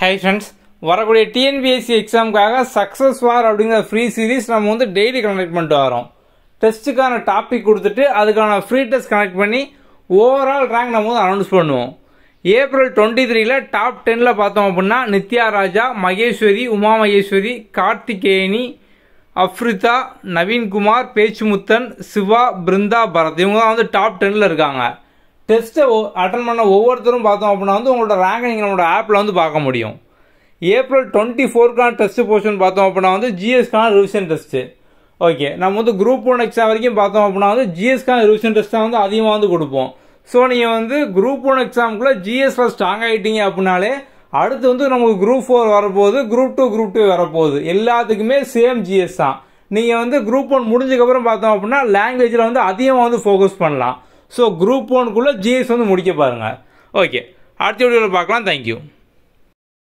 Hi friends, வரக்கூடிய TNPSC எக்ஸாமுக்காக success வார் அப்படிங்கிற free series நம்ம வந்து டெய்லி கனெக்ட் பண்ணிட்டு வரோம். டெஸ்ட்டுக்கான டாபிக் கொடுத்துட்டு அதுக்கான ஃப்ரீ டெஸ்ட் கனெக்ட் பண்ணி ஓவரால் ரேங்க் நம்ம வந்து அனௌன்ஸ் பண்ணுவோம். ஏப்ரல் 23 டாப் 10 பார்த்தோம் அப்படின்னா நித்யா ராஜா, மகேஸ்வரி, உமா மகேஸ்வரி, கார்த்திகேயனி, அஃப்ரிதா, நவீன்குமார், பேச்சுமுத்தன், சிவா, பிருந்தா, பரத் இவங்க தான் வந்து டாப் 10 இருக்காங்க. டெஸ்ட்டை அட்டன் பண்ண ஒவ்வொருத்தரும் பார்த்தோம் அப்படின்னா வந்து உங்களோட ரேங்கை நீங்கள் நம்மளோட ஆப்பில் வந்து பார்க்க முடியும். ஏப்ரல் 24 டெஸ்ட் போர்ஷன் பார்த்தோம் அப்படின்னா வந்து ஜிஎஸ்க்கான ரிவிஷன் டெஸ்ட்டு. ஓகே, நம்ம வந்து குரூப் 1 எக்ஸாம் வரைக்கும் பார்த்தோம் அப்படின்னா வந்து ஜிஎஸ்க்கான ரிவிஷன் டெஸ்ட்டை வந்து அதிகமாக வந்து கொடுப்போம். ஸோ நீங்கள் வந்து குரூப் 1 எக்ஸாமுக்குள்ளே ஜிஎஸ்ல ஸ்ட்ராங் ஆகிட்டீங்க அப்படின்னாலே அடுத்து வந்து நமக்கு குரூப் 4 வரப்போகுது, குரூப் 2 வரப்போகுது. எல்லாத்துக்குமே சேம் ஜிஎஸ் தான். நீங்கள் வந்து குரூப் 1 முடிஞ்சதுக்கப்புறம் பார்த்தோம் அப்படின்னா லாங்குவேஜில் வந்து அதிகமாக வந்து ஃபோக்கஸ் பண்ணலாம். ஸோ குரூப் 1க்குள்ளே ஜிஎஸ் வந்து முடிக்க பாருங்கள். ஓகே, அடுத்த வீடியோவில் பார்க்கலாம். தேங்க்யூ.